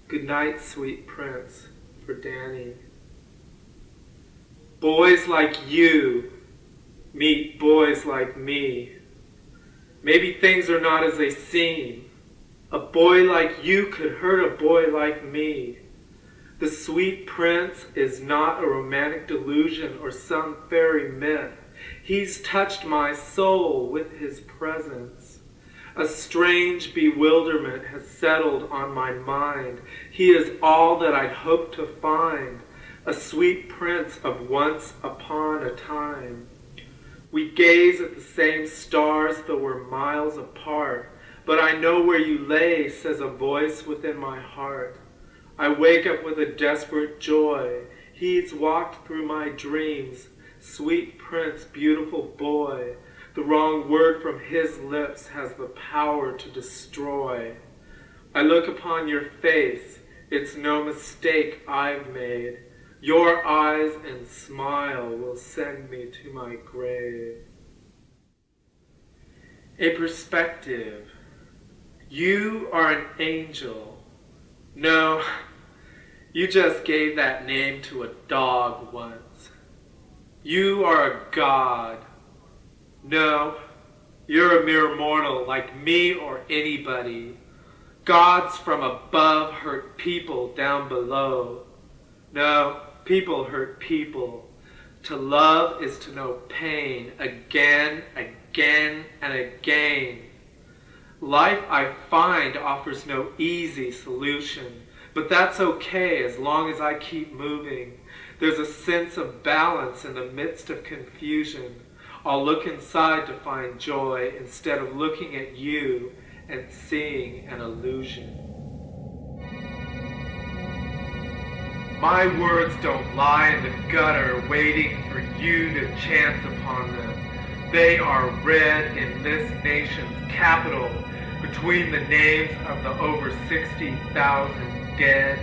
Good night, sweet prince, for Danny. Boys like you meet boys like me. Maybe things are not as they seem. A boy like you could hurt a boy like me. The sweet prince is not a romantic delusion or some fairy myth. He's touched my soul with his presence. A strange bewilderment has settled on my mind. He is all that I'd hoped to find, a sweet prince of once upon a time. We gaze at the same stars though we're miles apart, but I know where you lay, says a voice within my heart. I wake up with a desperate joy. He's walked through my dreams, sweet prince, beautiful boy. The wrong word from his lips has the power to destroy. I look upon your face, it's no mistake I've made. Your eyes and smile will send me to my grave. A perspective. You are an angel. No, you just gave that name to a dog once. You are a god. No, you're a mere mortal like me or anybody. Gods from above hurt people down below. No, people hurt people. To love is to know pain again, again, and again. Life, I find, offers no easy solution, but that's okay as long as I keep moving. There's a sense of balance in the midst of confusion. I'll look inside to find joy instead of looking at you and seeing an illusion. My words don't lie in the gutter waiting for you to chance upon them. They are read in this nation's capital between the names of the over 60,000 dead.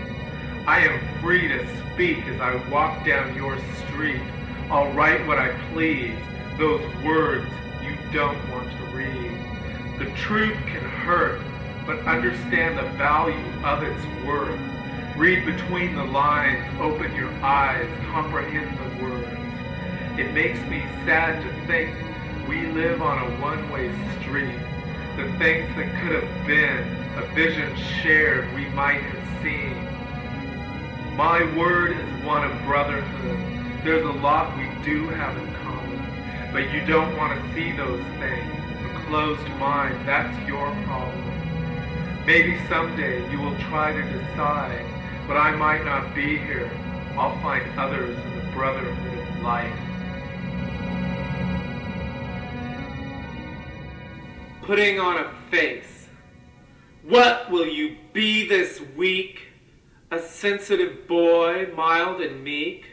I am free to speak as I walk down your street. I'll write what I please, those words you don't want to read. The truth can hurt, but understand the value of its worth. Read between the lines, open your eyes, comprehend the words. It makes me sad to think we live on a one-way street. The things that could have been, a vision shared we might have seen. My word is one of brotherhood. There's a lot we do have in common, but you don't want to see those things. A closed mind, that's your problem. Maybe someday you will try to decide, but I might not be here. I'll find others in the brotherhood of life. Putting on a face. What will you be this week? A sensitive boy, mild and meek?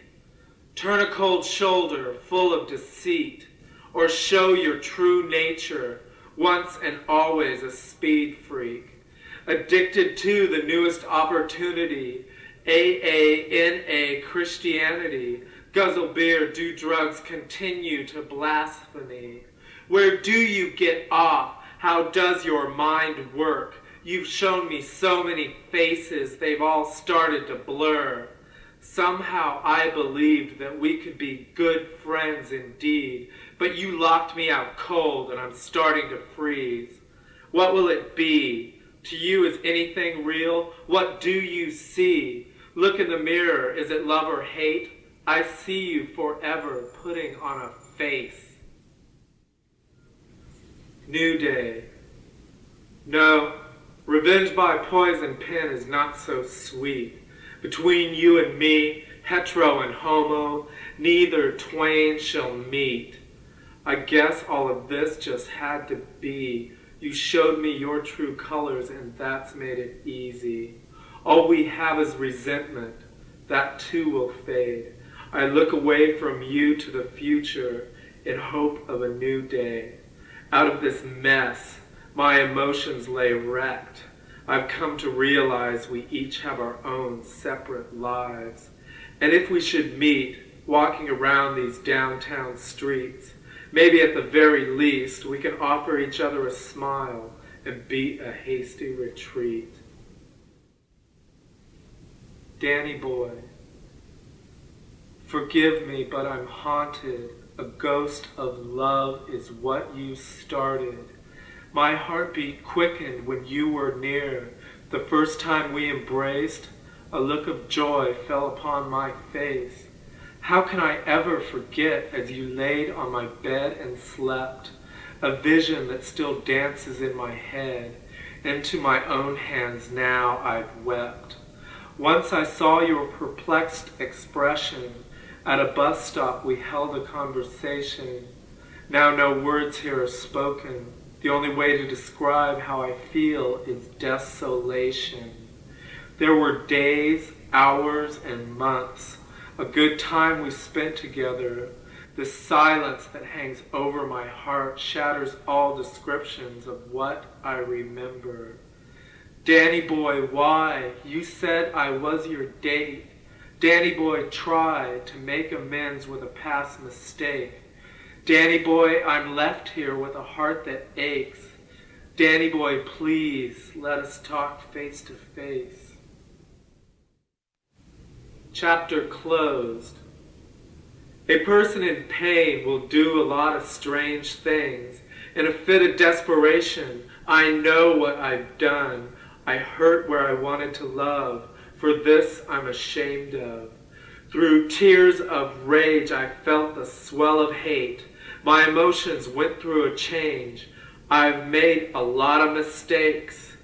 Turn a cold shoulder, full of deceit, or show your true nature, once and always a speed freak, addicted to the newest opportunity, AA, Christianity, guzzle beer, do drugs, continue to blasphemy. Where do you get off? How does your mind work? You've shown me so many faces, they've all started to blur. Somehow I believed that we could be good friends indeed, but you locked me out cold and I'm starting to freeze. What will it be? To you, is anything real? What do you see? Look in the mirror, is it love or hate? I see you forever putting on a face. New day. No, revenge by poison pen is not so sweet. Between you and me, hetero and homo, neither twain shall meet. I guess all of this just had to be. You showed me your true colors and that's made it easy. All we have is resentment. That too will fade. I look away from you to the future in hope of a new day. Out of this mess, my emotions lay wrecked. I've come to realize we each have our own separate lives. And if we should meet, walking around these downtown streets, maybe at the very least we can offer each other a smile and beat a hasty retreat. Danny boy, forgive me, but I'm haunted. A ghost of love is what you started. My heartbeat quickened when you were near. The first time we embraced, a look of joy fell upon my face. How can I ever forget as you laid on my bed and slept, a vision that still dances in my head. Into my own hands now I've wept. Once I saw your perplexed expression. At a bus stop we held a conversation. Now no words here are spoken. The only way to describe how I feel is desolation. There were days, hours, and months. A good time we spent together. The silence that hangs over my heart shatters all descriptions of what I remember. Danny boy, why? You said I was your date. Danny boy, try to make amends with a past mistake. Danny boy, I'm left here with a heart that aches. Danny boy, please let us talk face to face. Chapter closed. A person in pain will do a lot of strange things. In a fit of desperation, I know what I've done. I hurt where I wanted to love. For this I'm ashamed of. Through tears of rage I felt the swell of hate. My emotions went through a change. I've made a lot of mistakes.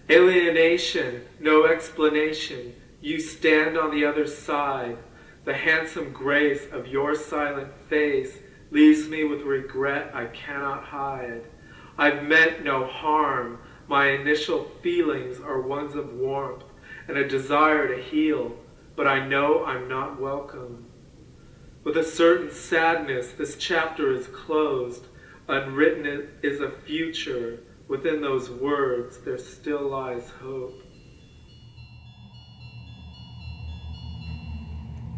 Alienation, no explanation. You stand on the other side. The handsome grace of your silent face leaves me with regret I cannot hide. I've meant no harm. My initial feelings are ones of warmth and a desire to heal, but I know I'm not welcome. With a certain sadness, this chapter is closed. Unwritten is a future. Within those words, there still lies hope.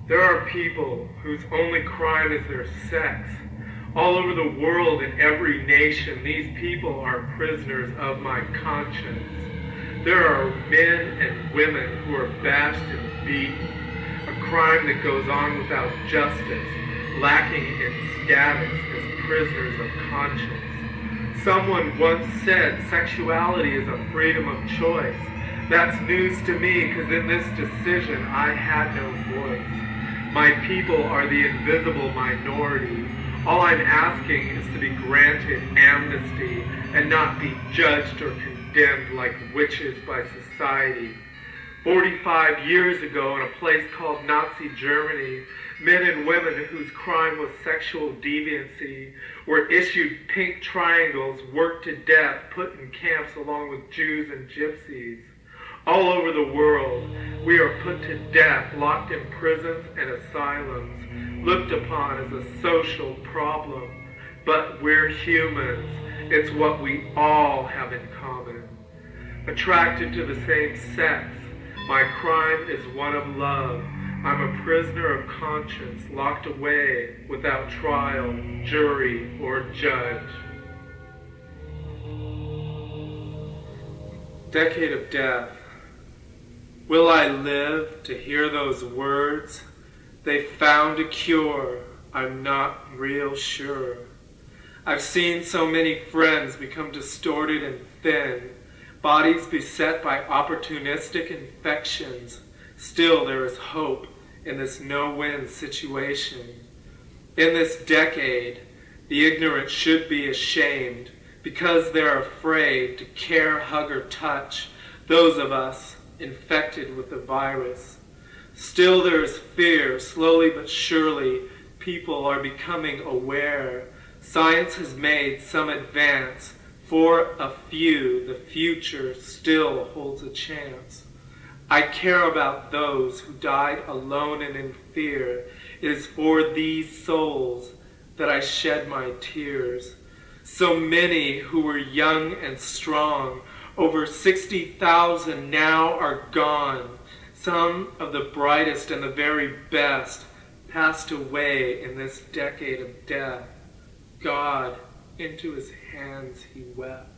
There are people whose only crime is their sex. All over the world, in every nation, these people are prisoners of my conscience. There are men and women who are bashed and beaten, a crime that goes on without justice, lacking in status as prisoners of conscience. Someone once said sexuality is a freedom of choice. That's news to me, because in this decision I had no voice. My people are the invisible minority. All I'm asking is to be granted amnesty and not be judged or condemned like witches by society. 45 years ago, in a place called Nazi Germany, men and women whose crime was sexual deviancy were issued pink triangles, worked to death, put in camps along with Jews and gypsies. All over the world, we are put to death, locked in prisons and asylums, looked upon as a social problem. But we're humans. It's what we all have in common. Attracted to the same sex, my crime is one of love. I'm a prisoner of conscience, locked away without trial, jury, or judge. Decade of death. Will I live to hear those words? They found a cure, I'm not real sure. I've seen so many friends become distorted and thin, bodies beset by opportunistic infections. Still there is hope in this no-win situation. In this decade, the ignorant should be ashamed because they're afraid to care, hug, or touch those of us infected with the virus. Still there is fear. Slowly but surely, people are becoming aware. Science has made some advance. For a few, the future still holds a chance. I care about those who died alone and in fear. It is for these souls that I shed my tears. So many who were young and strong, over 60,000 now are gone. Some of the brightest and the very best passed away in this decade of death. God, into his hands he wept.